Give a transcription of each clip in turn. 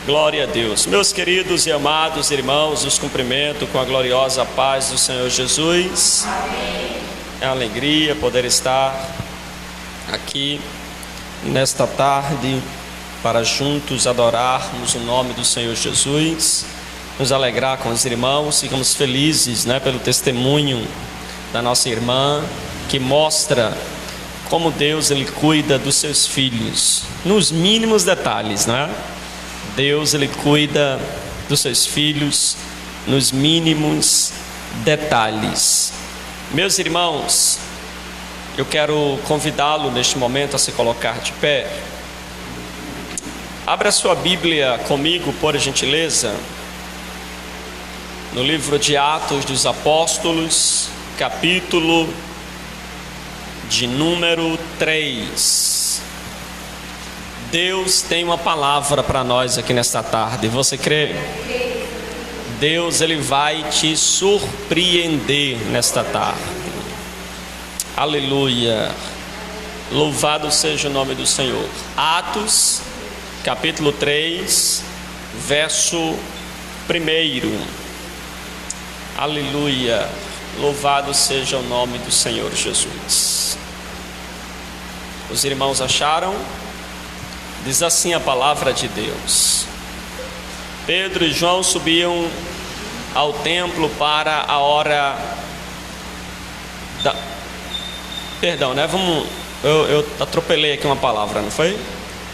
Glória a Deus. Meus queridos e amados irmãos, os cumprimento com a gloriosa paz do Senhor Jesus. Amém. É uma alegria poder estar aqui nesta tarde para juntos adorarmos o nome do Senhor Jesus, nos alegrar com os irmãos. Ficamos felizes, pelo testemunho da nossa irmã, que mostra como Deus ele cuida dos seus filhos nos mínimos detalhes, Deus ele cuida dos seus filhos nos mínimos detalhes. Meus irmãos, eu quero convidá-lo neste momento a se colocar de pé. Abra sua Bíblia comigo, por gentileza, no livro de Atos dos Apóstolos, capítulo de número 3. Deus tem uma palavra para nós aqui nesta tarde. Você crê? Deus ele vai te surpreender nesta tarde. Aleluia. Louvado seja o nome do Senhor. Atos, capítulo 3, verso 1. Aleluia. Louvado seja o nome do Senhor Jesus. Os irmãos acharam? Diz assim a palavra de Deus: Pedro e João subiam ao templo para a hora da... Eu atropelei aqui uma palavra, não foi?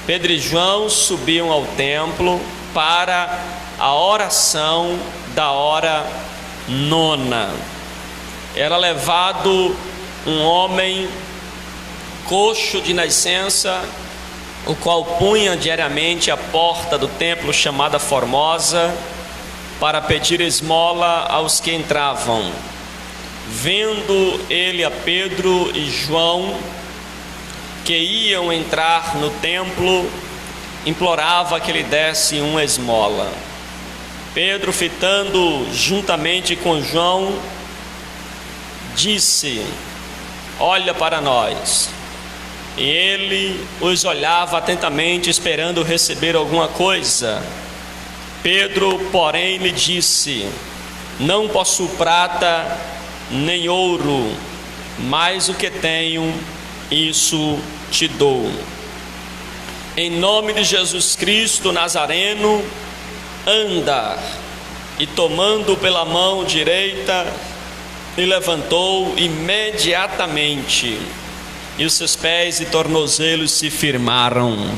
Pedro e João subiam ao templo para a oração da hora nona. Era levado um homem coxo de nascença, o qual punha diariamente à porta do templo chamada Formosa para pedir esmola aos que entravam. Vendo ele a Pedro e João, que iam entrar no templo, implorava que lhe desse uma esmola. Pedro, fitando juntamente com João, disse: olha para nós. E ele os olhava atentamente, esperando receber alguma coisa. Pedro, porém, lhe disse: não possuo prata nem ouro, mas o que tenho, isso te dou. Em nome de Jesus Cristo Nazareno, anda. E tomando pela mão direita, e levantou imediatamente, e os seus pés e tornozelos se firmaram.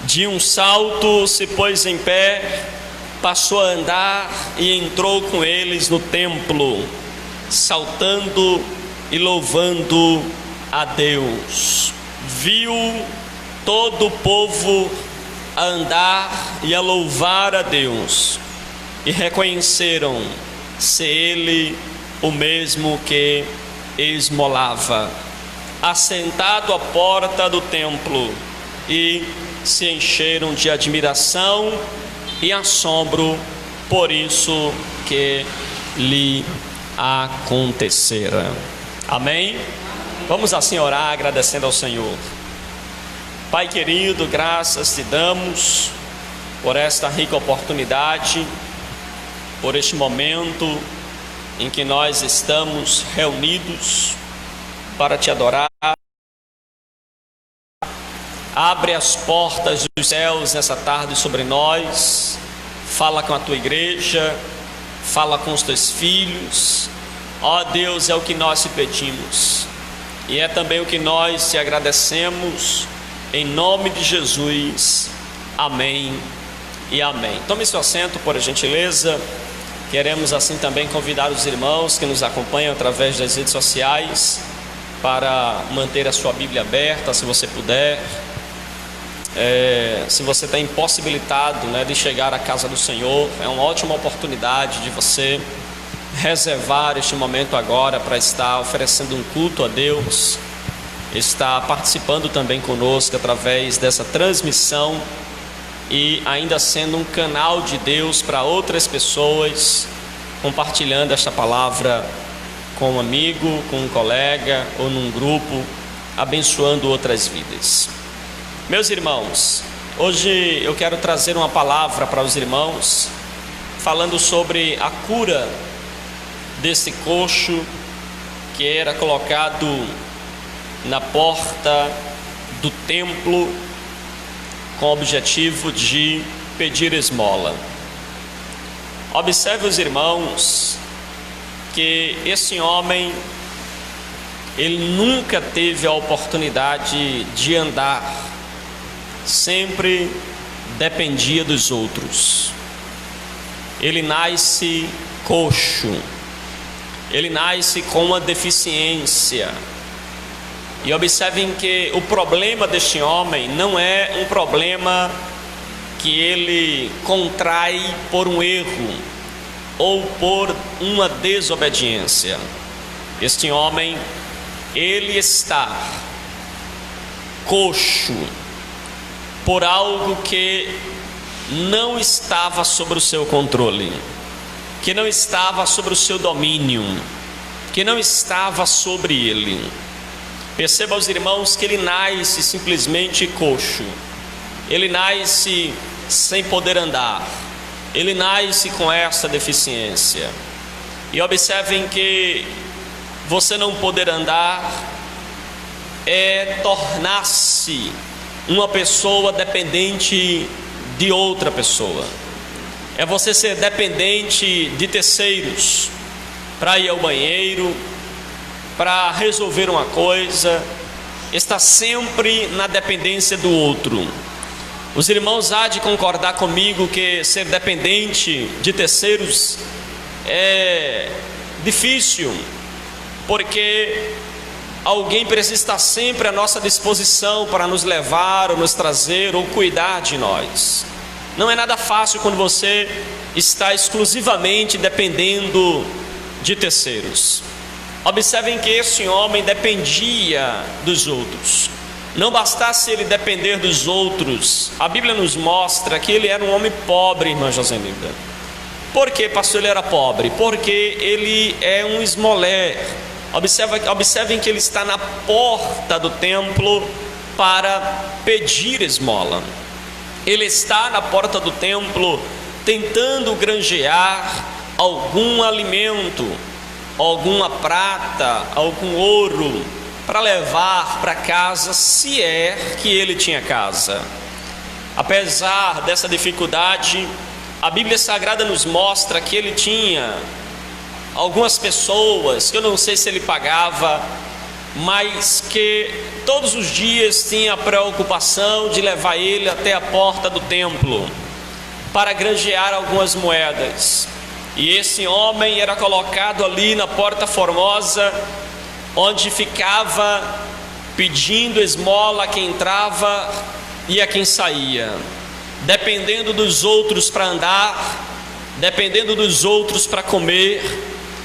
De um salto se pôs em pé, passou a andar e entrou com eles no templo, saltando e louvando a Deus. Viu todo o povo a andar e a louvar a Deus, e reconheceram ser ele o mesmo que esmolava, assentado à porta do templo, e se encheram de admiração e assombro por isso que lhe acontecera. Amém? Vamos assim orar, agradecendo ao Senhor. Pai querido, graças te damos por esta rica oportunidade, por este momento em que nós estamos reunidos para te adorar. Abre as portas dos céus nessa tarde sobre nós. Fala com a tua igreja, fala com os teus filhos. Ó Deus, é o que nós te pedimos, e é também o que nós te agradecemos, em nome de Jesus. Amém e amém. Tome seu assento, por gentileza. Queremos assim também convidar os irmãos que nos acompanham através das redes sociais para manter a sua Bíblia aberta, se você puder. Se você está impossibilitado de chegar à casa do Senhor, é uma ótima oportunidade de você reservar este momento agora para estar oferecendo um culto a Deus, estar participando também conosco através dessa transmissão e ainda sendo um canal de Deus para outras pessoas, compartilhando esta palavra com um amigo, com um colega ou num grupo, abençoando outras vidas. Meus irmãos, Hoje eu quero trazer uma palavra para os irmãos, falando sobre a cura desse coxo que era colocado na porta do templo com o objetivo de pedir esmola. Observe, os irmãos, que esse homem, ele nunca teve a oportunidade de andar, sempre dependia dos outros. Ele nasce coxo, ele nasce com uma deficiência. E observem que o problema deste homem não é um problema que ele contrai por um erro ou por uma desobediência. Este homem, ele está coxo por algo que não estava sobre o seu controle, que não estava sobre o seu domínio, que não estava sobre ele. Perceba, os irmãos, que ele nasce simplesmente coxo, ele nasce sem poder andar, ele nasce com essa deficiência. E observem que você não poder andar é tornar-se uma pessoa dependente de outra pessoa, é você ser dependente de terceiros para ir ao banheiro, para resolver uma coisa, está sempre na dependência do outro. Os irmãos há de concordar comigo que ser dependente de terceiros é difícil, porque alguém precisa estar sempre à nossa disposição para nos levar, ou nos trazer, ou cuidar de nós. Não é nada fácil quando você está exclusivamente dependendo de terceiros. Observem que esse homem dependia dos outros. Não bastasse ele depender dos outros, a Bíblia nos mostra que ele era um homem pobre, irmã Josenilda. Por que, pastor, ele era pobre? Porque ele é um esmoler. Observem que ele está na porta do templo para pedir esmola. Ele está na porta do templo tentando granjear algum alimento, alguma prata, algum ouro, para levar para casa, se é que ele tinha casa. Apesar dessa dificuldade, a Bíblia Sagrada nos mostra que ele tinha algumas pessoas, que eu não sei se ele pagava, mas que todos os dias tinha a preocupação de levar ele até a porta do templo para granjear algumas moedas. E esse homem era colocado ali na porta formosa, onde ficava pedindo esmola a quem entrava e a quem saía, dependendo dos outros para andar, dependendo dos outros para comer,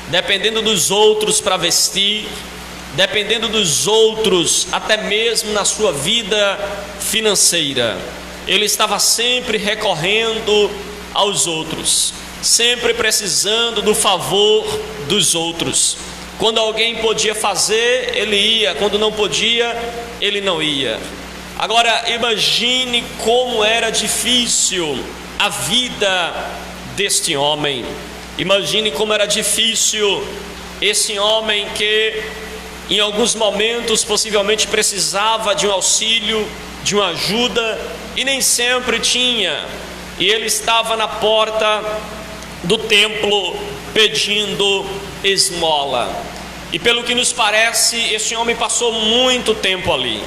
dependendo dos outros para vestir, dependendo dos outros até mesmo na sua vida financeira. Ele estava sempre recorrendo aos outros, sempre precisando do favor dos outros. Quando alguém podia fazer, ele ia, quando não podia, ele não ia. Agora imagine como era difícil a vida deste homem. Imagine como era difícil esse homem que em alguns momentos possivelmente precisava de um auxílio, de uma ajuda, e nem sempre tinha. E ele estava na porta do templo pedindo esmola. E pelo que nos parece, esse homem passou muito tempo ali.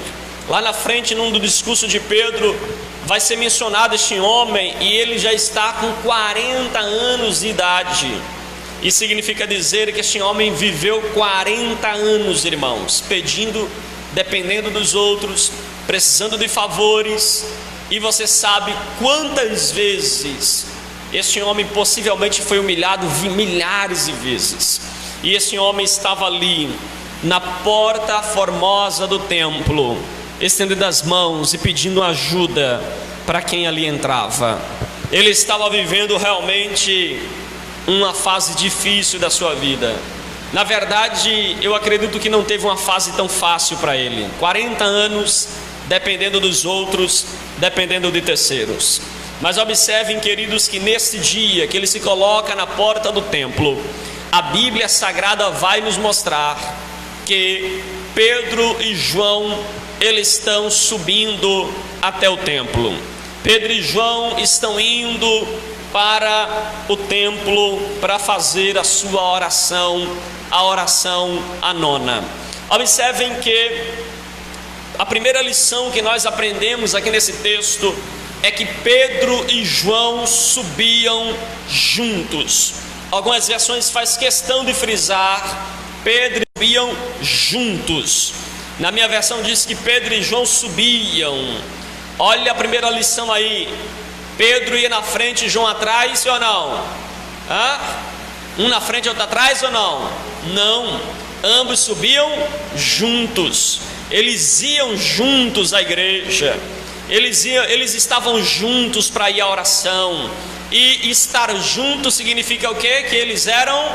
Lá na frente, num do discurso de Pedro, vai ser mencionado este homem, e ele já está com 40 anos de idade. Isso significa dizer que este homem viveu 40 anos, irmãos, pedindo, dependendo dos outros, precisando de favores. E você sabe quantas vezes este homem possivelmente foi humilhado, milhares de vezes. E esse homem estava ali na porta formosa do templo, estendendo as mãos e pedindo ajuda para quem ali entrava. Ele estava vivendo realmente uma fase difícil da sua vida. Na verdade, eu acredito que não teve uma fase tão fácil para ele. 40 anos dependendo dos outros, dependendo de terceiros. Mas observem, queridos, que nesse dia que ele se coloca na porta do templo, a Bíblia Sagrada vai nos mostrar que Pedro e João, eles estão subindo até o templo. Pedro e João estão indo para o templo para fazer a sua oração, a oração a nona. Observem que a primeira lição que nós aprendemos aqui nesse texto é que Pedro e João subiam juntos. Algumas versões faz questão de frisar: Pedro e subiam juntos. Na minha versão diz que Pedro e João subiam. Olha a primeira lição aí. Pedro ia na frente e João atrás, sim ou não? Um na frente e outro atrás ou não? Não, ambos subiam juntos. Eles iam juntos à igreja. Eles estavam juntos para ir à oração. E estar juntos significa o quê? Que eles eram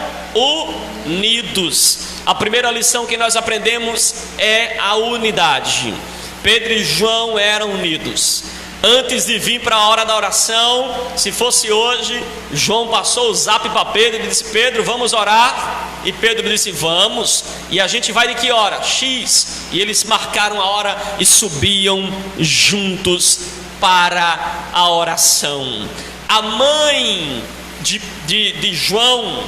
unidos. A primeira lição que nós aprendemos é a unidade. Pedro e João eram unidos. Antes de vir para a hora da oração, se fosse hoje, João passou o zap para Pedro e disse: Pedro, vamos orar? E Pedro disse: vamos. E a gente vai de que hora? X. E eles marcaram a hora e subiam juntos para a oração. A mãe de João,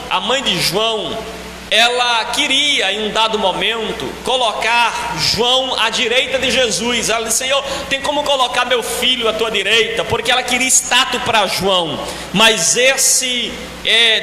ela queria em um dado momento colocar João à direita de Jesus. Ela disse: Senhor, tem como colocar meu filho à tua direita? Porque ela queria status para João. Mas esse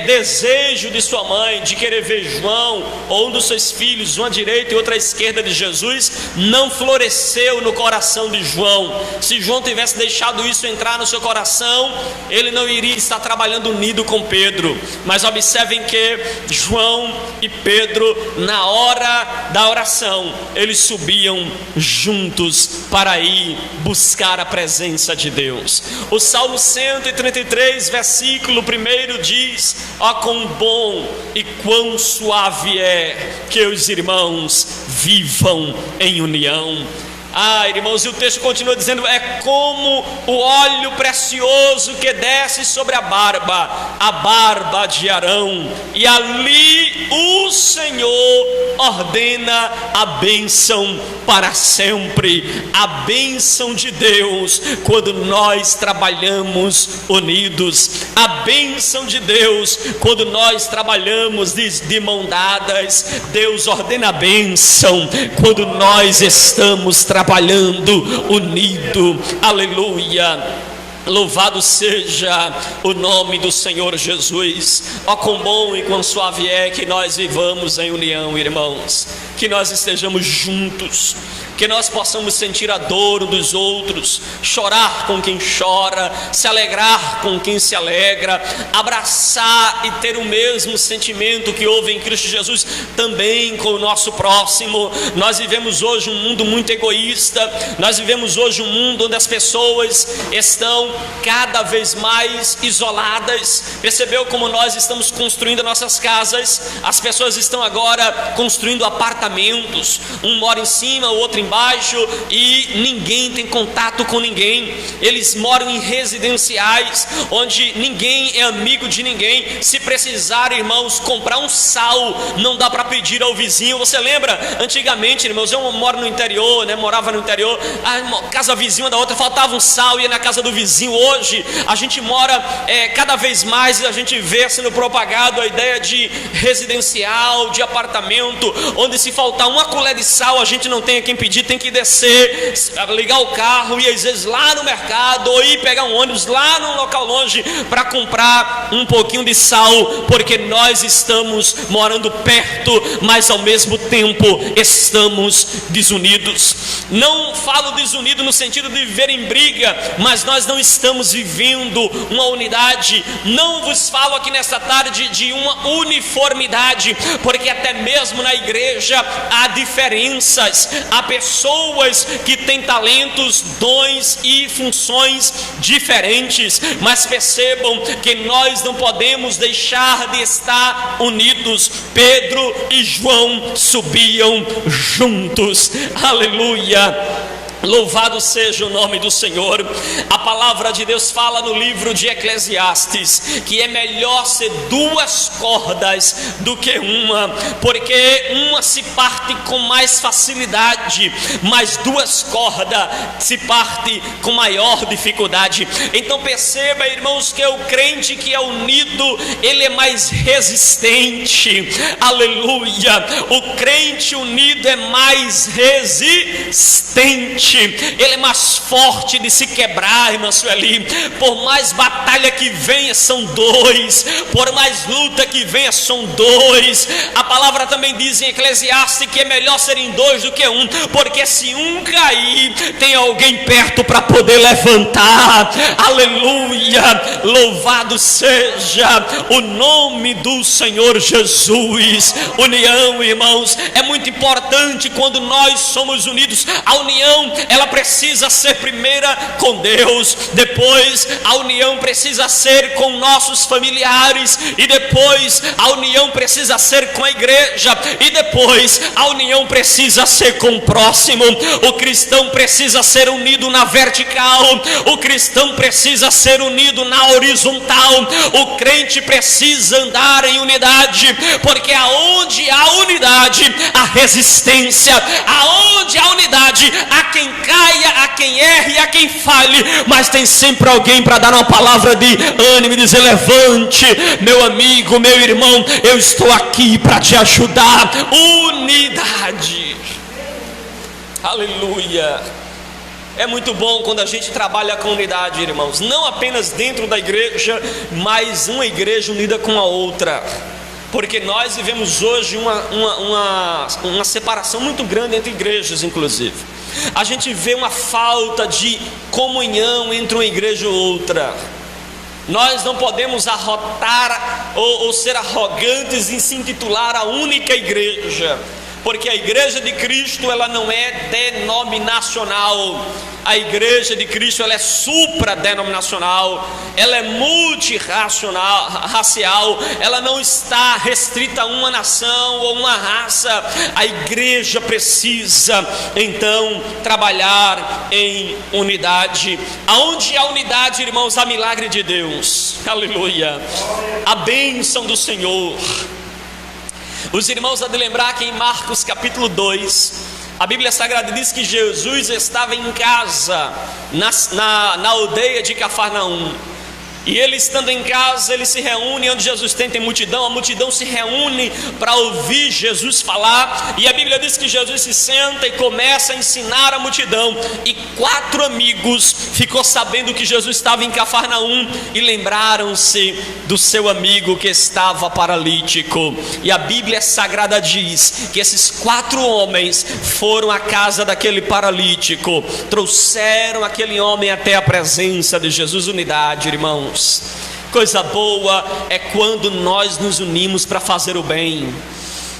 desejo de sua mãe de querer ver João ou um dos seus filhos, uma à direita e outra à esquerda de Jesus, não floresceu no coração de João. Se João tivesse deixado isso entrar no seu coração, ele não iria estar trabalhando unido com Pedro. Mas observem que João e Pedro, na hora da oração, eles subiam juntos para ir buscar a presença de Deus. O Salmo 133, versículo 1 diz: ó, quão bom e quão suave é que os irmãos vivam em união. Irmãos, e o texto continua dizendo: é como o óleo precioso que desce sobre a barba de Arão, e ali o Senhor ordena a bênção para sempre. A bênção de Deus quando nós trabalhamos unidos, a bênção de Deus quando nós trabalhamos de mão dadas. Deus ordena a bênção quando nós estamos trabalhando unido. Aleluia. Louvado seja o nome do Senhor Jesus. Ó, quão bom e quão suave é que nós vivamos em união, irmãos. Que nós estejamos juntos, que nós possamos sentir a dor dos outros, chorar com quem chora, se alegrar com quem se alegra, abraçar e ter o mesmo sentimento que houve em Cristo Jesus também com o nosso próximo. Nós vivemos hoje um mundo muito egoísta. Nós vivemos hoje um mundo onde as pessoas estão cada vez mais isoladas. Percebeu como nós estamos construindo nossas casas? As pessoas estão agora construindo apartamentos. Um mora em cima, o outro embaixo, e ninguém tem contato com ninguém. Eles moram em residenciais onde ninguém é amigo de ninguém. Se precisar, irmãos, comprar um sal, não dá para pedir ao vizinho. Você lembra? Antigamente, irmãos, eu moro no interior, morava no interior, a casa vizinha da outra, faltava um sal, ia na casa do vizinho. Hoje a gente mora cada vez mais, a gente vê sendo propagado a ideia de residencial, de apartamento, onde se faltar uma colher de sal, a gente não tem a quem pedir, tem que descer, ligar o carro e às vezes lá no mercado, ou ir pegar um ônibus lá num local longe para comprar um pouquinho de sal, porque nós estamos morando perto, mas ao mesmo tempo estamos desunidos. Não falo desunido no sentido de viver em briga, mas nós não estamos vivendo uma unidade. Não vos falo aqui nesta tarde de uma uniformidade, porque até mesmo na igreja há diferenças. Há pessoas que têm talentos, dons e funções diferentes, mas percebam que nós não podemos deixar de estar unidos. Pedro e João subiam juntos. Aleluia. Louvado seja o nome do Senhor. A palavra de Deus fala no livro de Eclesiastes que é melhor ser duas cordas do que uma, porque uma se parte com mais facilidade, mas duas cordas se parte com maior dificuldade. Então perceba, irmãos, que o crente que é unido, ele é mais resistente. Aleluia. O crente unido é mais resistente, ele é mais forte de se quebrar, irmã Sueli. Por mais batalha que venha, são dois. Por mais luta que venha, são dois. A palavra também diz em Eclesiastes que é melhor serem dois do que um, porque se um cair, tem alguém perto para poder levantar. Aleluia. Louvado seja o nome do Senhor Jesus. União, irmãos, é muito importante quando nós somos unidos. A união, ela precisa ser primeira com Deus, depois a união precisa ser com nossos familiares, e depois a união precisa ser com a igreja, e depois a união precisa ser com o próximo. O cristão precisa ser unido na vertical, o cristão precisa ser unido na horizontal. O crente precisa andar em unidade, porque aonde há unidade, há resistência. Aonde há unidade, há quem caia, há quem erre, há quem fale, mas tem sempre alguém para dar uma palavra de ânimo e dizer: levante, meu amigo, meu irmão, eu estou aqui para te ajudar. Unidade. Aleluia. É muito bom quando a gente trabalha com unidade, irmãos, não apenas dentro da igreja, mas uma igreja unida com a outra, porque nós vivemos hoje uma separação muito grande entre igrejas. Inclusive, a gente vê uma falta de comunhão entre uma igreja e outra. Nós não podemos arrotar ou ser arrogantes em se intitular a única igreja, porque a igreja de Cristo, ela não é denominacional. A igreja de Cristo, ela é supradenominacional, ela é multirracial, ela não está restrita a uma nação ou uma raça. A igreja precisa então trabalhar em unidade. Aonde há unidade, irmãos, há milagre de Deus. Aleluia. A bênção do Senhor. Os irmãos há de lembrar que em Marcos capítulo 2, a Bíblia Sagrada diz que Jesus estava em casa, na aldeia de Cafarnaum. E ele, estando em casa, ele se reúne. Onde Jesus tem multidão, a multidão se reúne para ouvir Jesus falar. E a Bíblia diz que Jesus se senta e começa a ensinar a multidão. E 4 amigos ficou sabendo que Jesus estava em Cafarnaum e lembraram-se do seu amigo que estava paralítico. E a Bíblia Sagrada diz que esses 4 homens foram à casa daquele paralítico, trouxeram aquele homem até a presença de Jesus. Unidade, irmão. Coisa boa é quando nós nos unimos para fazer o bem.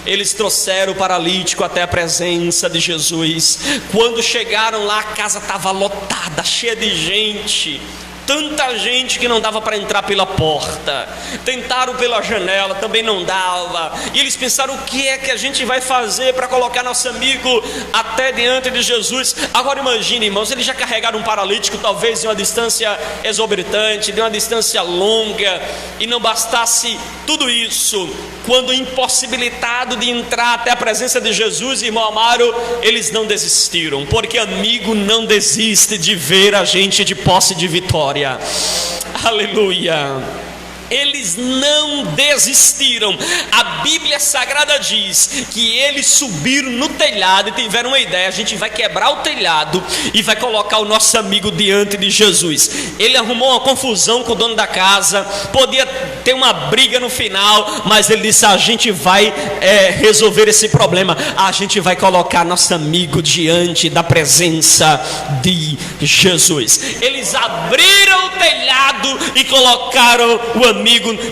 Eles trouxeram o paralítico até a presença de Jesus. Quando chegaram lá, a casa estava lotada, cheia de gente. Tanta gente que não dava para entrar pela porta. Tentaram pela janela, também não dava. E eles pensaram: o que é que a gente vai fazer para colocar nosso amigo até diante de Jesus? Agora imagine, irmãos, eles já carregaram um paralítico, talvez de uma distância exorbitante, de uma distância longa. E não bastasse tudo isso, quando impossibilitado de entrar até a presença de Jesus, irmão Amaro, eles não desistiram, porque amigo não desiste de ver a gente de posse de vitória. Aleluia. Eles não desistiram. A Bíblia Sagrada diz que eles subiram no telhado e tiveram uma ideia: a gente vai quebrar o telhado e vai colocar o nosso amigo diante de Jesus. Ele arrumou uma confusão com o dono da casa, podia ter uma briga no final, mas ele disse: a gente vai resolver esse problema, a gente vai colocar nosso amigo diante da presença de Jesus. Eles abriram o telhado e colocaram o amigo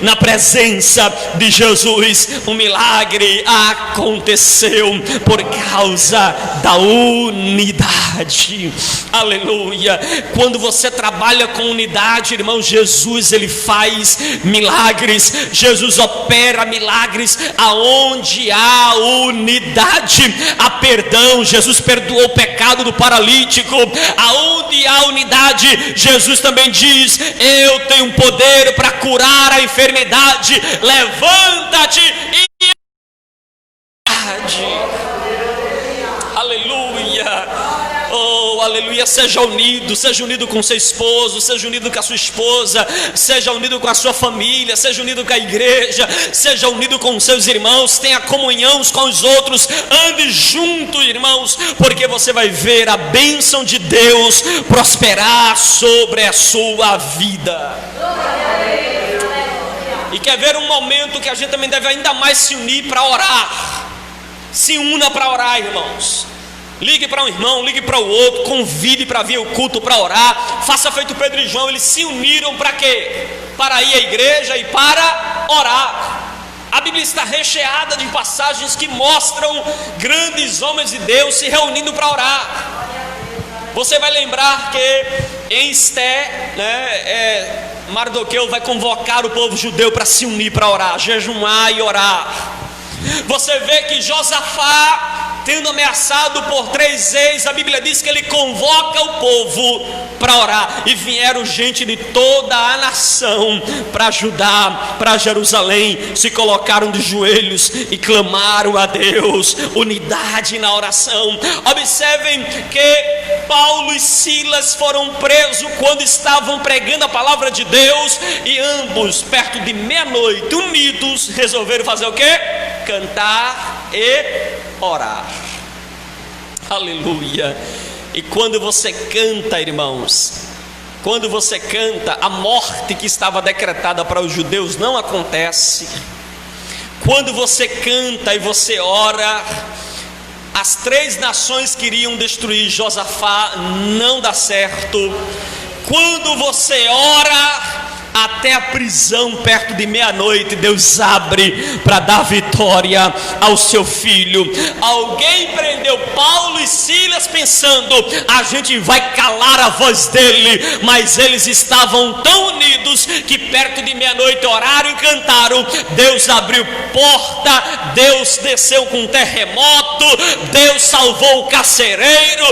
na presença de Jesus. Um milagre aconteceu por causa da unidade. unidade. Aleluia. Quando você trabalha com unidade, irmão, Jesus, ele faz milagres. Jesus opera milagres aonde há unidade. Há perdão. Jesus perdoou o pecado do paralítico. Aonde há unidade, Jesus também diz: eu tenho poder para curar a enfermidade. Levanta-te e aleluia. Oh, aleluia. Seja unido com seu esposo, seja unido com a sua esposa, seja unido com a sua família, seja unido com a igreja, seja unido com os seus irmãos, tenha comunhão uns com os outros, ande junto, irmãos, porque você vai ver a bênção de Deus prosperar sobre a sua vida. E quer ver um momento que a gente também deve ainda mais se unir para orar? Se una para orar, irmãos. Ligue para um irmão, ligue para o outro, convide para vir ao culto para orar. Faça feito Pedro e João, eles se uniram para quê? Para ir à igreja e para orar. A Bíblia está recheada de passagens que mostram grandes homens de Deus se reunindo para orar. Você vai lembrar que em Esté, Mardoqueu vai convocar o povo judeu para se unir para orar, jejuar e orar. Você vê que Josafá, tendo ameaçado por 3 vezes, a Bíblia diz que ele convoca o povo para orar, e vieram gente de toda a nação para ajudar, para Jerusalém, se colocaram de joelhos e clamaram a Deus, unidade na oração. Observem que Paulo e Silas foram presos quando estavam pregando a palavra de Deus, e ambos, perto de meia-noite, unidos, resolveram fazer o quê? Cantar e orar. Aleluia. E quando você canta, irmãos, quando você canta, a morte que estava decretada para os judeus não acontece. Quando você canta e você ora, as 3 nações que iriam destruir Josafá não dá certo. Quando você ora, até a prisão perto de meia-noite Deus abre para dar vitória ao seu filho. Alguém prendeu Paulo e Silas pensando: a gente vai calar a voz dele, mas eles estavam tão unidos que perto de meia-noite oraram e cantaram. Deus abriu porta, Deus desceu com um terremoto, Deus salvou o carcereiro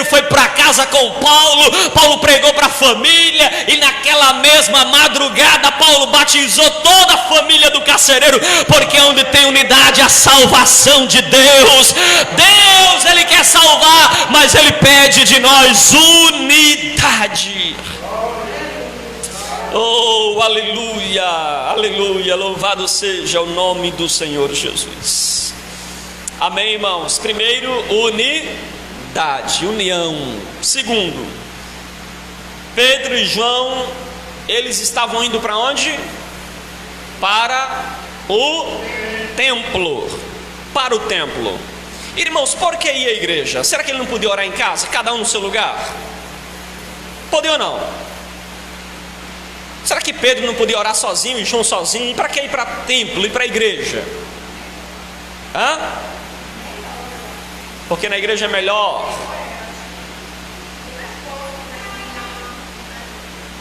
foi para casa com Paulo pregou para a família, e naquela mesma madrugada Paulo batizou toda a família do carcereiro, porque onde tem unidade a salvação de Deus. Deus, ele quer salvar, mas ele pede de nós unidade. Oh, aleluia, aleluia, louvado seja o nome do Senhor Jesus. Amém, irmãos. Primeiro, unidade, união. Segundo, Pedro e João, eles estavam indo para onde? Para o templo. Para o templo. Irmãos, por que ir à igreja? Será que ele não podia orar em casa, cada um no seu lugar? Podia ou não? Será que Pedro não podia orar sozinho e João sozinho? E para que ir para o templo e para a igreja? Porque na igreja é melhor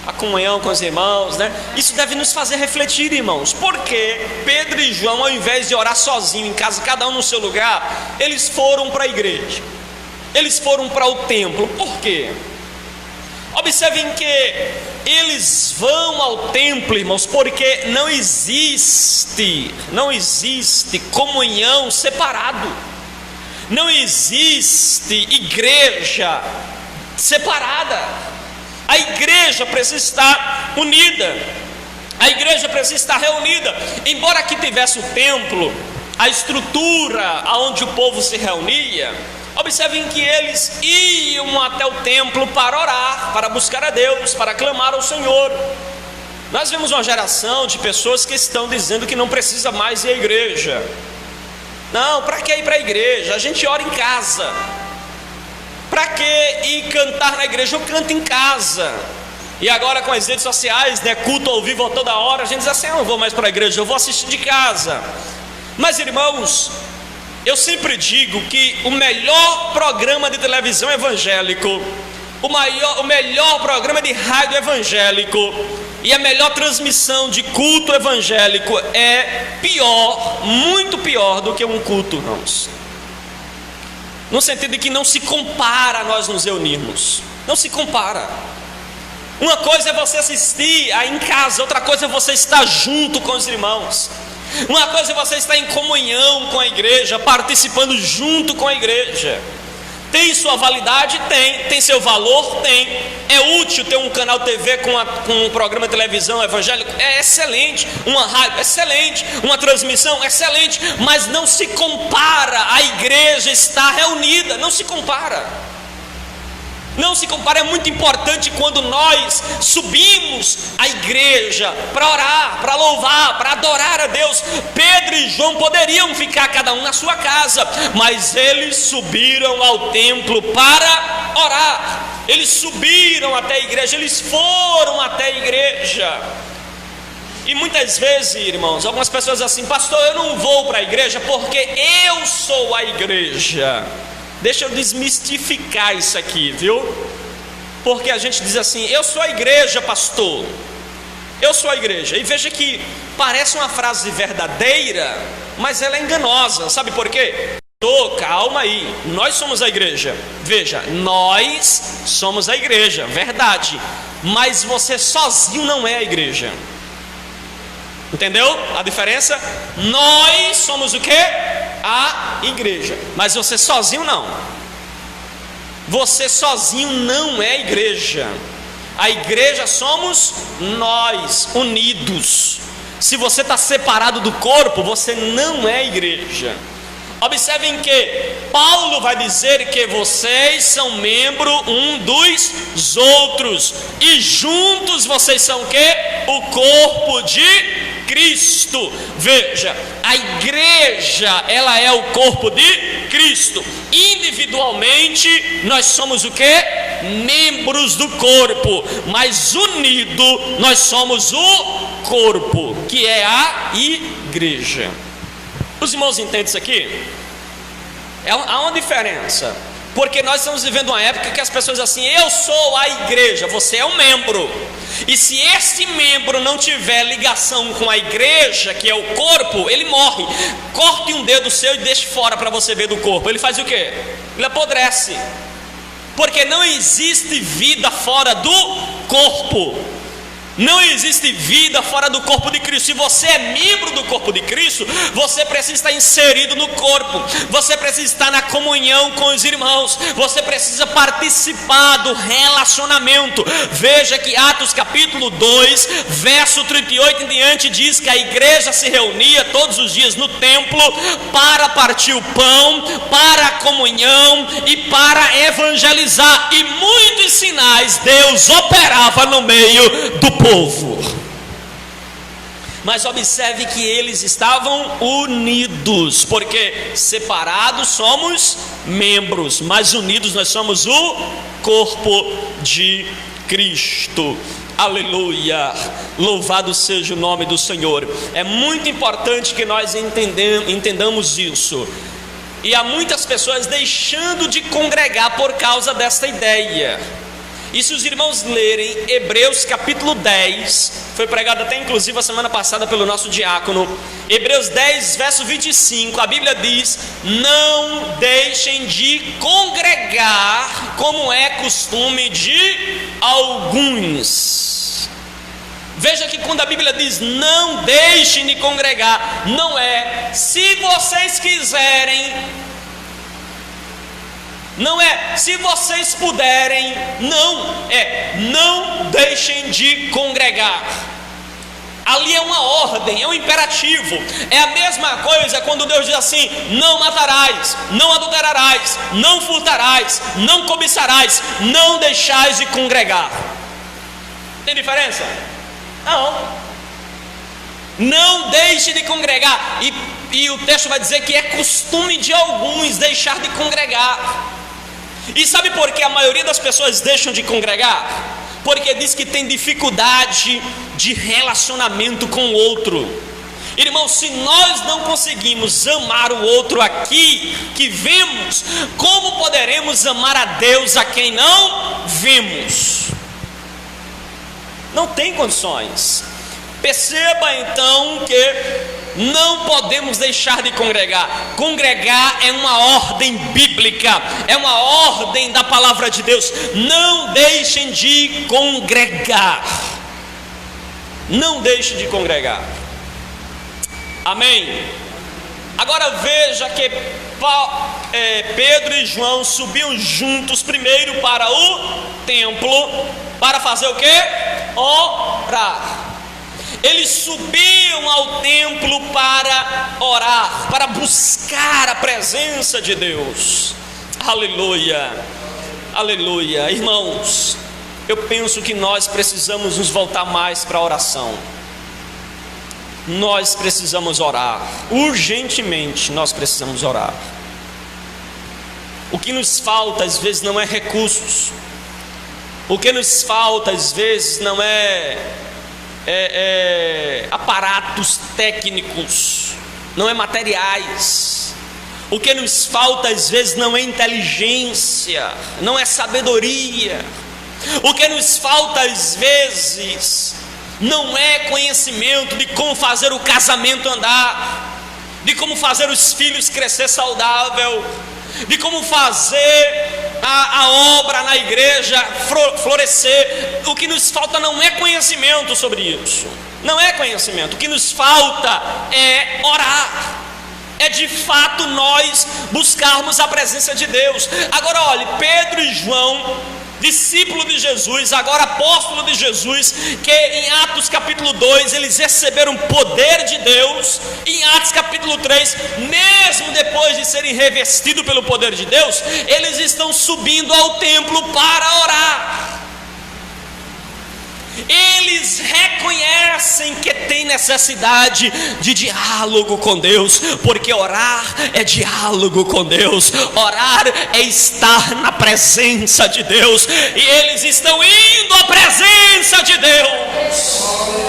a comunhão com os irmãos, né? Isso deve nos fazer refletir, irmãos. Porque Pedro e João, ao invés de orar sozinho em casa, cada um no seu lugar, eles foram para a igreja, eles foram para o templo. Por quê? Observem que eles vão ao templo, irmãos, porque não existe comunhão separado, não existe igreja separada. A igreja precisa estar unida, a igreja precisa estar reunida. Embora aqui tivesse o templo, a estrutura onde o povo se reunia, observem que eles iam até o templo para orar, para buscar a Deus, para clamar ao Senhor. Nós vemos uma geração de pessoas que estão dizendo que não precisa mais ir à igreja. Não, para que ir para a igreja? A gente ora em casa. Para que ir cantar na igreja? Eu canto em casa. E agora com as redes sociais, né, culto ao vivo a toda hora, a gente diz assim: eu não vou mais para a igreja, eu vou assistir de casa. Mas irmãos, Eu sempre digo que o melhor programa de televisão evangélico, o melhor programa de rádio evangélico e a melhor transmissão de culto evangélico é pior, muito pior do que um culto, irmãos. No sentido de que não se compara a nós nos reunirmos. Não se compara. Uma coisa é você assistir aí em casa, outra coisa é você estar junto com os irmãos. Uma coisa é você estar em comunhão com a igreja, participando junto com a igreja. Tem sua validade? Tem seu valor? Tem. É útil ter um canal TV com um programa de televisão evangélico? É excelente. Uma rádio? Excelente. Uma transmissão? Excelente. Mas não se compara a igreja estar reunida. Não se compara. Não se compara. É muito importante quando nós subimos à igreja para orar, para louvar, para adorar a Deus. Pedro e João poderiam ficar cada um na sua casa, mas eles subiram ao templo para orar. Eles subiram até a igreja, eles foram até a igreja. E muitas vezes, irmãos, algumas pessoas dizem assim: pastor, eu não vou para a igreja porque eu sou a igreja. Deixa eu desmistificar isso aqui, viu? Porque a gente diz assim: eu sou a igreja, pastor. Eu sou a igreja. E veja que parece uma frase verdadeira, mas ela é enganosa. Sabe por quê? Calma aí, nós somos a igreja. Veja, nós somos a igreja, verdade. Mas você sozinho não é a igreja. Entendeu a diferença? Nós somos o quê? A igreja. Mas você sozinho não. Você sozinho não é a igreja. A igreja somos nós, unidos. Se você está separado do corpo, você não é a igreja. Observem que Paulo vai dizer que vocês são membro um dos outros, e juntos vocês são o quê? O corpo de Cristo. Veja, a igreja, ela é o corpo de Cristo. Individualmente nós somos o quê? Membros do corpo, mas unido nós somos o corpo, que é a igreja. Os irmãos entendem isso aqui? Há uma diferença, porque nós estamos vivendo uma época que as pessoas dizem assim: eu sou a igreja, você é um membro. E se esse membro não tiver ligação com a igreja, que é o corpo, ele morre. Corte um dedo seu e deixe fora para você ver do corpo. Ele faz o quê? Ele apodrece. Porque não existe vida fora do corpo. Não existe vida fora do corpo de Cristo. Se você é membro do corpo de Cristo, você precisa estar inserido no corpo. Você precisa estar na comunhão com os irmãos. Você precisa participar do relacionamento. Veja que Atos capítulo 2, verso 38 em diante, diz que a igreja se reunia todos os dias no templo para partir o pão, para a comunhão e para evangelizar. E muitos sinais Deus operava no meio do povo. Mas observe que eles estavam unidos, porque separados somos membros, mas unidos nós somos o corpo de Cristo. Aleluia, louvado seja o nome do Senhor. É muito importante que nós entendamos isso. E há muitas pessoas deixando de congregar por causa desta ideia. E se os irmãos lerem Hebreus capítulo 10, foi pregado até inclusive a semana passada pelo nosso diácono, Hebreus 10, verso 25, a Bíblia diz: não deixem de congregar, como é costume de alguns. Veja que quando a Bíblia diz não deixem de congregar, não é se vocês quiserem, não é se vocês puderem, não, é não deixem de congregar. Ali é uma ordem, é um imperativo. É a mesma coisa quando Deus diz assim: não matarás, não adulterarás, não furtarás, não cobiçarás, não deixais de congregar. Tem diferença? Não deixe de congregar. E o texto vai dizer que é costume de alguns deixar de congregar. E sabe por que a maioria das pessoas deixam de congregar? Porque diz que tem dificuldade de relacionamento com o outro. Irmão, se nós não conseguimos amar o outro aqui que vemos, como poderemos amar a Deus a quem não vemos? Não tem condições. Perceba então que não podemos deixar de congregar. Congregar é uma ordem bíblica, é uma ordem da palavra de Deus. Não deixem de congregar. Não deixem de congregar. Amém? Agora veja que Pedro e João subiam juntos primeiro para o templo, para fazer o quê? Orar. Eles subiam ao templo para orar, para buscar a presença de Deus. Aleluia, aleluia. Irmãos, eu penso que nós precisamos nos voltar mais para a oração. Nós precisamos orar, urgentemente nós precisamos orar. O que nos falta às vezes não é recursos. O que nos falta às vezes não é aparatos técnicos, não é materiais. O que nos falta às vezes não é inteligência, não é sabedoria. O que nos falta às vezes não é conhecimento de como fazer o casamento andar, de como fazer os filhos crescer saudável, de como fazer a obra na igreja florescer. O que nos falta não é conhecimento sobre isso, não é conhecimento. O que nos falta é orar, é de fato nós buscarmos a presença de Deus. Agora olhe, Pedro e João, discípulo de Jesus, agora apóstolo de Jesus, que em Atos capítulo 2 eles receberam poder de Deus. Em Atos capítulo 3, mesmo depois de serem revestidos pelo poder de Deus, eles estão subindo ao templo para orar. Eles reconhecem que tem necessidade de diálogo com Deus, porque orar é diálogo com Deus, orar é estar na presença de Deus, e eles estão indo à presença de Deus.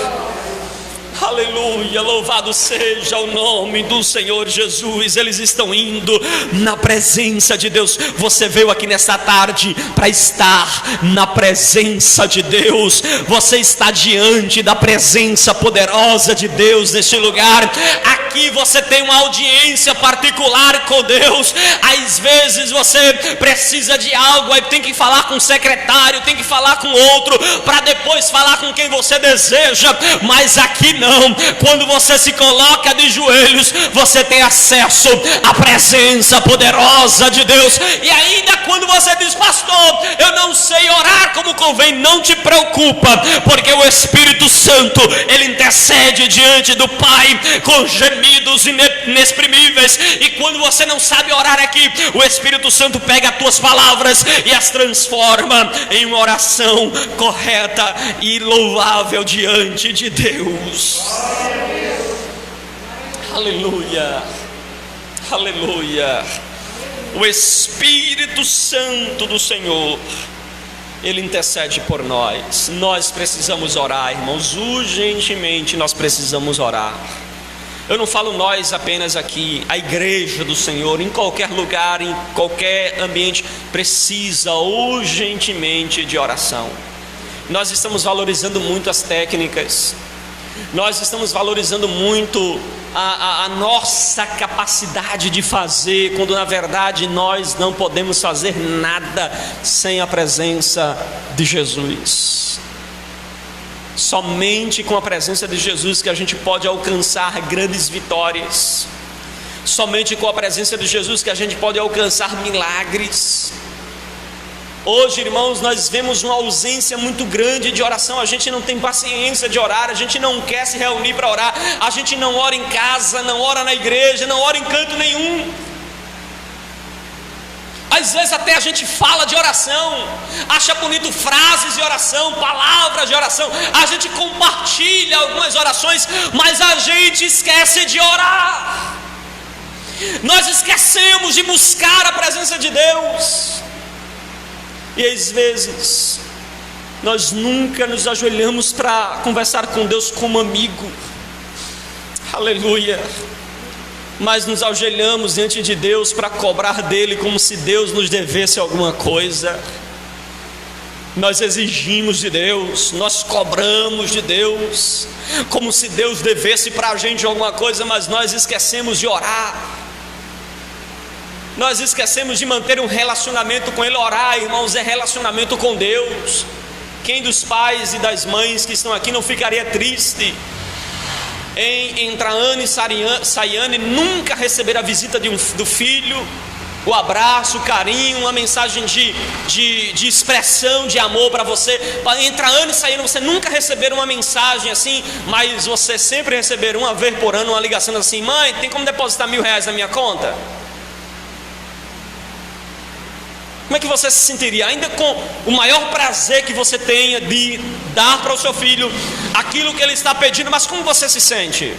Aleluia, louvado seja o nome do Senhor Jesus. Eles estão indo na presença de Deus. Você veio aqui nesta tarde para estar na presença de Deus. Você está diante da presença poderosa de Deus neste lugar. Aqui você tem uma audiência particular com Deus. Às vezes você precisa de algo, aí tem que falar com o secretário, tem que falar com outro, para depois falar com quem você deseja. Mas aqui não. Quando você se coloca de joelhos, você tem acesso à presença poderosa de Deus. E ainda quando você diz: pastor, eu não sei orar como convém, não te preocupa, porque o Espírito Santo, ele intercede diante do Pai com gemidos inexprimíveis. E quando você não sabe orar aqui, o Espírito Santo pega as tuas palavras e as transforma em uma oração correta e louvável diante de Deus. Aleluia, aleluia. O Espírito Santo do Senhor, ele intercede por nós. Nós precisamos orar, irmãos, urgentemente nós precisamos orar. Eu não falo nós apenas aqui, a igreja do Senhor, em qualquer lugar, em qualquer ambiente, precisa urgentemente de oração. Nós estamos valorizando muito as técnicas, nós estamos valorizando muito a nossa capacidade de fazer, quando na verdade nós não podemos fazer nada sem a presença de Jesus. Somente com a presença de Jesus que a gente pode alcançar grandes vitórias. Somente com a presença de Jesus que a gente pode alcançar milagres. Hoje, irmãos, nós vemos uma ausência muito grande de oração. A gente não tem paciência de orar, a gente não quer se reunir para orar, a gente não ora em casa, não ora na igreja, não ora em canto nenhum. Às vezes até a gente fala de oração, acha bonito frases de oração, palavras de oração, a gente compartilha algumas orações, mas a gente esquece de orar. Nós esquecemos de buscar a presença de Deus. E às vezes nós nunca nos ajoelhamos para conversar com Deus como amigo. aleluia, mas nos ajoelhamos diante de Deus para cobrar dele como se Deus nos devesse alguma coisa. Nós exigimos de Deus, nós cobramos de Deus, como se Deus devesse para a gente alguma coisa, mas nós esquecemos de orar, nós esquecemos de manter um relacionamento com Ele. Orar, irmãos, é relacionamento com Deus. Quem dos pais e das mães que estão aqui não ficaria triste entre a Ana e Sayane nunca receber a visita do filho, o abraço, o carinho, uma mensagem de expressão de amor para você? Entre a Ana e Sayane, você nunca receber uma mensagem assim, mas você sempre receber uma vez por ano uma ligação assim: mãe, tem como depositar R$1.000 na minha conta? Como é que você se sentiria? Ainda com o maior prazer que você tenha de dar para o seu filho aquilo que ele está pedindo, mas como você se sente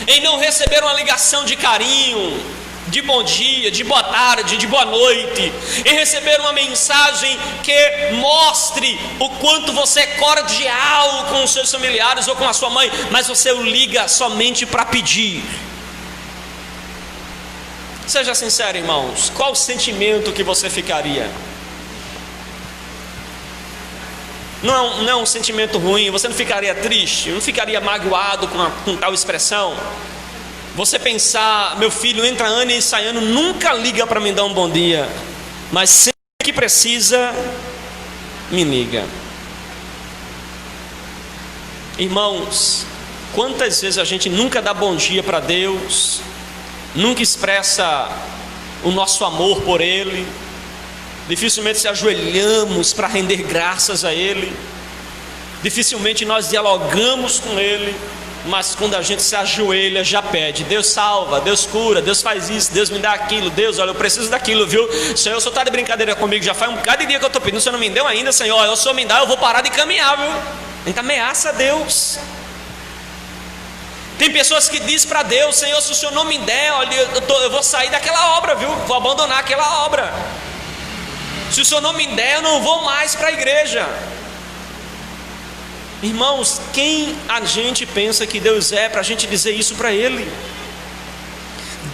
em não receber uma ligação de carinho, de bom dia, de boa tarde, de boa noite, em receber uma mensagem que mostre o quanto você é cordial com os seus familiares ou com a sua mãe, mas você o liga somente para pedir? Seja sincero, irmãos, qual o sentimento que você ficaria? Não é um sentimento ruim? Você não ficaria triste? Não ficaria magoado com tal expressão? Você pensar: meu filho, entre a Ana e Sayane, nunca liga para me dar um bom dia, mas sempre que precisa, me liga. Irmãos, quantas vezes a gente nunca dá bom dia para Deus, nunca expressa o nosso amor por Ele, dificilmente se ajoelhamos para render graças a Ele, dificilmente nós dialogamos com Ele, mas quando a gente se ajoelha, já pede: Deus salva, Deus cura, Deus faz isso, Deus me dá aquilo, Deus, olha, eu preciso daquilo, viu? Senhor, o Senhor está de brincadeira comigo, já faz um bocado de dia que eu estou pedindo, o Senhor não me deu ainda, Senhor, o Senhor me dá, eu vou parar de caminhar, viu? A gente ameaça a Deus. Tem pessoas que dizem para Deus: Senhor, se o Senhor não me der, olha, eu vou sair daquela obra, viu? Vou abandonar aquela obra. Se o Senhor não me der, eu não vou mais para a igreja. Irmãos, quem a gente pensa que Deus é para a gente dizer isso para Ele?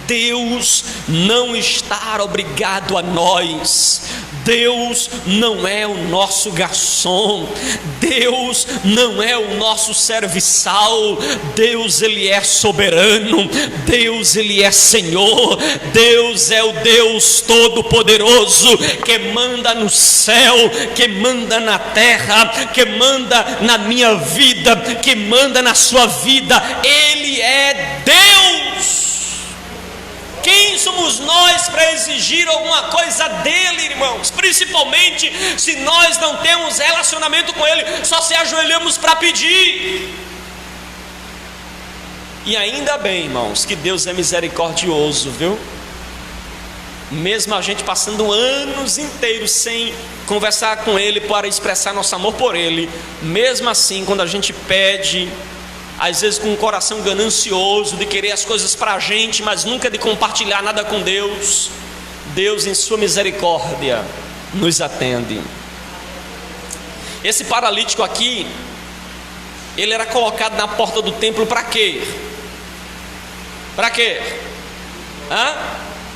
Deus não está obrigado a nós. Deus não é o nosso garçom. Deus não é o nosso serviçal. Deus, Ele é soberano. Deus, Ele é Senhor. Deus é o Deus Todo-Poderoso, que manda no céu, que manda na terra, que manda na minha vida, que manda na sua vida. Ele é Deus. Quem somos nós para exigir alguma coisa dele, irmãos? Principalmente se nós não temos relacionamento com Ele, só se ajoelhamos para pedir. E ainda bem, irmãos, que Deus é misericordioso, viu? Mesmo a gente passando anos inteiros sem conversar com Ele para expressar nosso amor por Ele, mesmo assim, quando a gente pede, às vezes com um coração ganancioso de querer as coisas para a gente, mas nunca de compartilhar nada com Deus, Deus em sua misericórdia nos atende. Esse paralítico aqui, ele era colocado na porta do templo para quê? Para quê?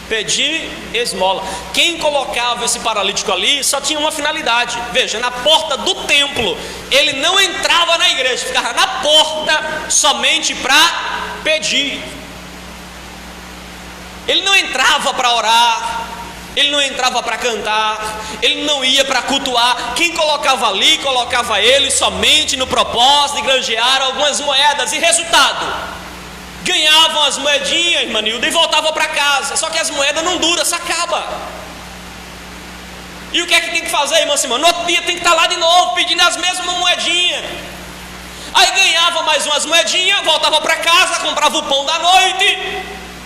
Pedir esmola. Quem colocava esse paralítico ali só tinha uma finalidade. Veja, na porta do templo, ele não entrava na igreja, ficava na porta somente para pedir. Ele não entrava para orar, ele não entrava para cantar, ele não ia para cultuar. Quem colocava ali, colocava ele somente no propósito de granjear algumas moedas. E resultado? Ganhavam as moedinhas, Manilda, e voltavam para casa. Só que as moedas não duram, se acaba. E o que é que tem que fazer, irmã Simão? No outro dia tem que estar lá de novo, pedindo as mesmas moedinhas. Aí ganhava mais umas moedinhas, voltava para casa, comprava o pão da noite,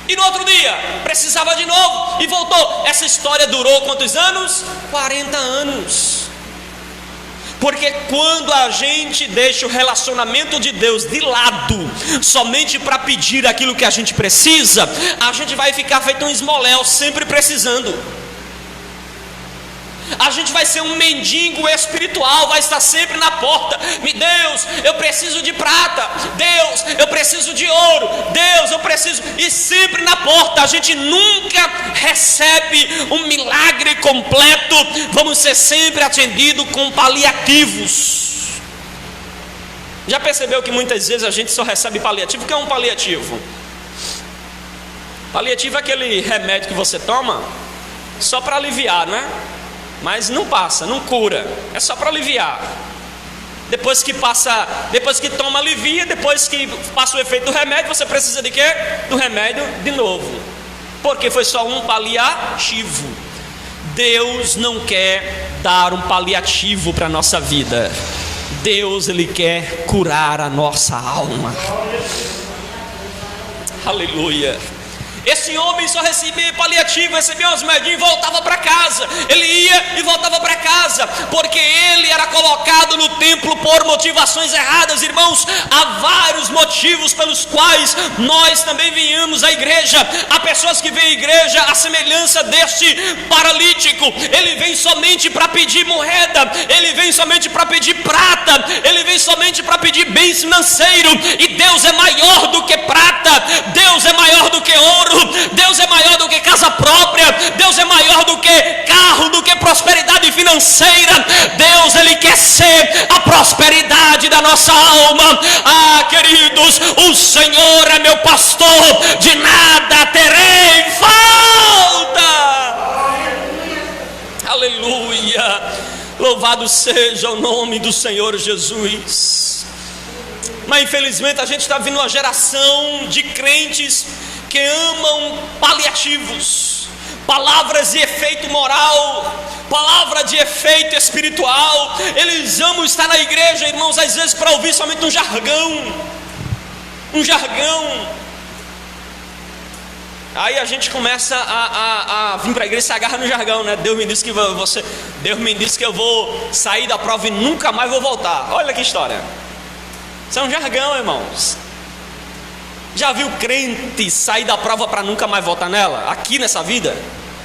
e no outro dia precisava de novo, e voltou. Essa história durou quantos anos? 40 anos. Porque quando a gente deixa o relacionamento de Deus de lado, somente para pedir aquilo que a gente precisa, a gente vai ficar feito um esmoléu, sempre precisando. A gente vai ser um mendigo espiritual, vai estar sempre na porta. Deus, eu preciso de prata. Deus, eu preciso de ouro. Deus, eu preciso. E sempre na porta. A gente nunca recebe um milagre completo. Vamos ser sempre atendidos com paliativos. Já percebeu que muitas vezes a gente só recebe paliativo? O que é um paliativo? Paliativo é aquele remédio que você toma só para aliviar, não é? Mas não passa, não cura, é só para aliviar. Depois que toma, alivia. Depois que passa o efeito do remédio, você precisa de quê? Do remédio de novo, porque foi só um paliativo. Deus não quer dar um paliativo para a nossa vida. Deus, Ele quer curar a nossa alma. Aleluia. Esse homem só recebia paliativo, recebia uns medinhos e voltava para casa. Ele ia e voltava para casa, porque ele era colocado no templo por motivações erradas. Irmãos, há vários motivos pelos quais nós também viemos à igreja. Há pessoas que vêm à igreja à semelhança deste paralítico. Ele vem somente para pedir moeda, ele vem somente para pedir prata, ele vem somente para pedir bens financeiros. E Deus é maior do que prata, Deus é maior do que ouro, Deus é maior do que casa própria, Deus é maior do que carro, do que prosperidade financeira. Deus, Ele quer ser a prosperidade da nossa alma. Ah, queridos, o Senhor é meu pastor, de nada terei falta. Aleluia, louvado seja o nome do Senhor Jesus. Mas infelizmente a gente está vendo uma geração de crentes que amam paliativos, palavras de efeito moral, palavra de efeito espiritual. Eles amam estar na igreja, irmãos, às vezes para ouvir somente um jargão. Aí a gente começa a vir para a igreja e se agarra no jargão, né? Deus me disse que eu vou sair da prova e nunca mais vou voltar. Olha que história. Isso é um jargão, irmãos. Já viu crente sair da prova para nunca mais voltar nela? Aqui nessa vida?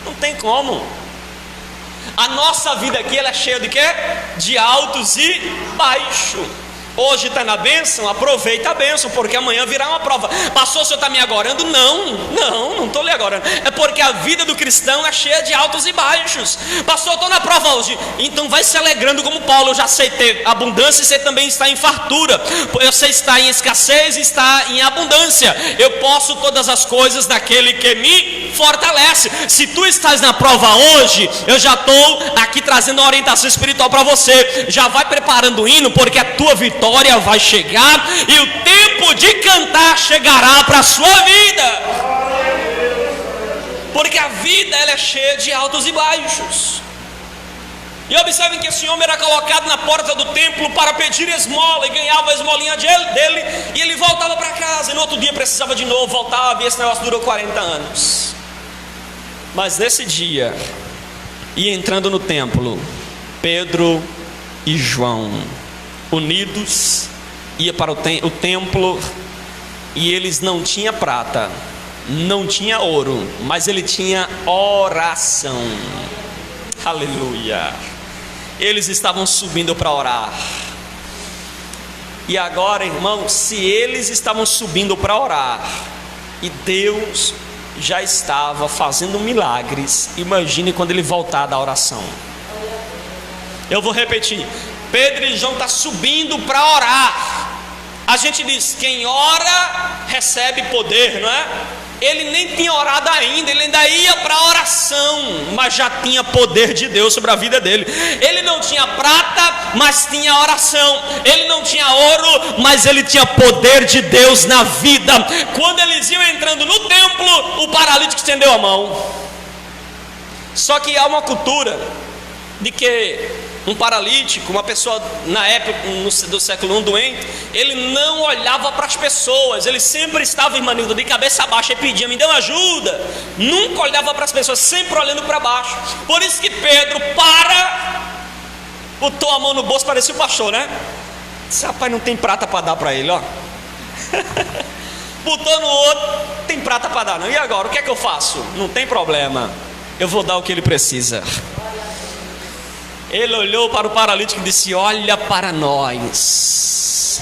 Não tem como. A nossa vida aqui, ela é cheia de quê? De altos e baixos. Hoje está na bênção, aproveita a bênção, porque amanhã virá uma prova. Pastor, o senhor está me agorando? Não estou lhe agorando. É porque a vida do cristão é cheia de altos e baixos. Pastor, estou na prova hoje. Então vai se alegrando como Paulo. Eu já sei ter abundância e você também está em fartura. Eu sei estar em escassez e está em abundância. Eu posso todas as coisas naquele que me fortalece. Se tu estás na prova hoje, eu já estou aqui trazendo uma orientação espiritual para você. Já vai preparando o hino, porque a tua vitória vai chegar e o tempo de cantar chegará para a sua vida, porque a vida, ela é cheia de altos e baixos. E observem que esse homem era colocado na porta do templo para pedir esmola, e ganhava a esmolinha dele, e ele voltava para casa, e no outro dia precisava de novo, voltava, e esse negócio durou 40 anos. Mas nesse dia, e entrando no templo, Pedro e João unidos, ia para o templo, e eles não tinham prata, não tinha ouro, mas ele tinha oração. Aleluia. Eles estavam subindo para orar. E agora, irmão, se eles estavam subindo para orar e Deus já estava fazendo milagres, imagine quando ele voltar da oração. Eu vou repetir. Pedro e João estão subindo para orar. A gente diz, quem ora recebe poder, não é? Ele nem tinha orado ainda, ele ainda ia para a oração, mas já tinha poder de Deus sobre a vida dele. Ele não tinha prata, mas tinha oração. Ele não tinha ouro, mas ele tinha poder de Deus na vida. Quando eles iam entrando no templo, o paralítico estendeu a mão. Só que há uma cultura de que um paralítico, uma pessoa na época do século I doente, ele não olhava para as pessoas, ele sempre estava, irmão, de cabeça baixa e pedia, me dê uma ajuda. Nunca olhava para as pessoas, sempre olhando para baixo. Por isso que Pedro botou a mão no bolso, parecia o pastor, né? Disse, rapaz, não tem prata para dar para ele, ó. Botou no outro, tem prata para dar não. E agora, o que é que eu faço? Não tem problema, eu vou dar o que ele precisa. Ele olhou para o paralítico e disse: olha para nós.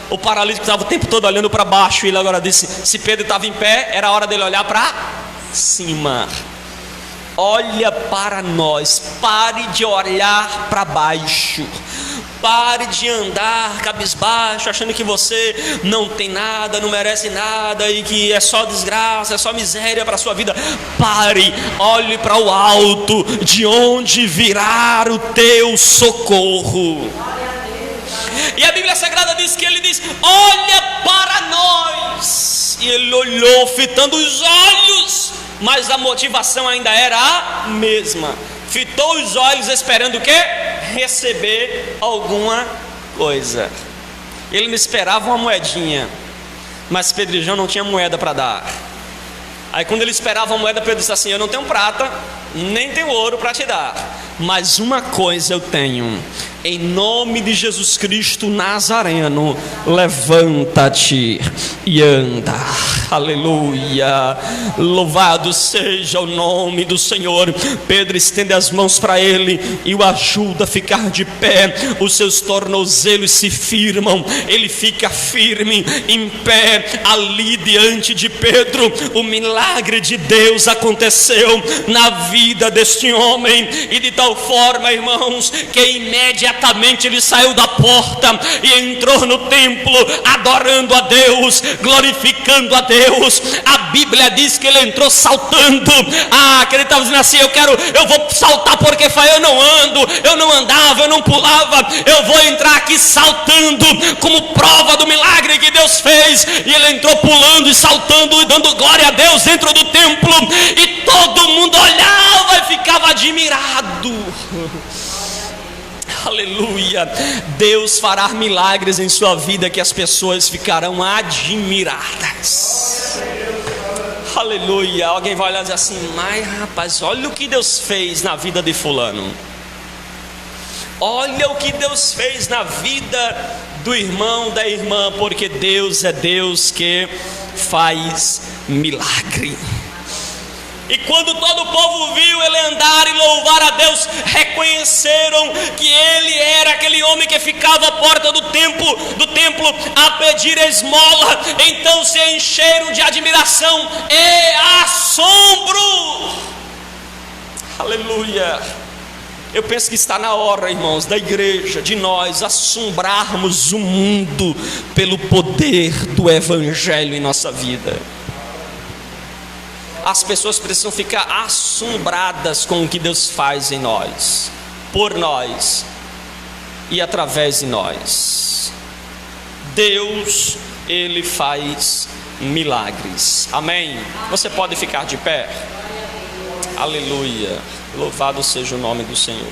O paralítico estava o tempo todo olhando para baixo. E ele agora disse: se Pedro estava em pé, era hora dele olhar para cima. Olha para nós. Pare de olhar para baixo. Pare de andar cabisbaixo, achando que você não tem nada, não merece nada e que é só desgraça, é só miséria para a sua vida. Pare, olhe para o alto, de onde virá o teu socorro. E a Bíblia Sagrada diz que ele diz: olha para nós. E ele olhou, fitando os olhos, mas a motivação ainda era a mesma. Fitou os olhos esperando o quê? Receber alguma coisa. Ele não esperava uma moedinha, mas Pedro e João não tinha moeda para dar. Aí quando ele esperava uma moeda, Pedro disse assim: eu não tenho prata, nem tenho ouro para te dar, mas uma coisa eu tenho. Em nome de Jesus Cristo Nazareno, levanta-te e anda. Aleluia. Louvado seja o nome do Senhor. Pedro estende as mãos para ele e o ajuda a ficar de pé. Os seus tornozelos se firmam. Ele fica firme, em pé, ali diante de Pedro. O milagre de Deus aconteceu na vida deste homem, e de tal forma, irmãos, que imediatamente ele saiu da porta e entrou no templo, adorando a Deus, glorificando a Deus. A Bíblia diz que ele entrou saltando. Que ele estava dizendo assim: eu vou saltar, porque eu não ando, eu não andava, eu não pulava, eu vou entrar aqui saltando, como prova do milagre que Deus fez. E ele entrou pulando e saltando e dando glória a Deus dentro do templo, e todo mundo olhava e ficava admirado. Aleluia. Deus fará milagres em sua vida que as pessoas ficarão admiradas. Aleluia. Alguém vai olhar e dizer assim: mas rapaz, olha o que Deus fez na vida de fulano. Olha o que Deus fez na vida do irmão, da irmã. Porque Deus é Deus que faz milagre. E quando todo o povo viu ele andar e louvar a Deus, reconheceram que ele era aquele homem que ficava à porta do templo a pedir esmola. Então se encheram de admiração e assombro. Aleluia. Eu penso que está na hora, irmãos, da igreja, de nós assombrarmos o mundo pelo poder do Evangelho em nossa vida. As pessoas precisam ficar assombradas com o que Deus faz em nós, por nós e através de nós. Deus, Ele faz milagres. Amém? Você pode ficar de pé? Aleluia. Louvado seja o nome do Senhor.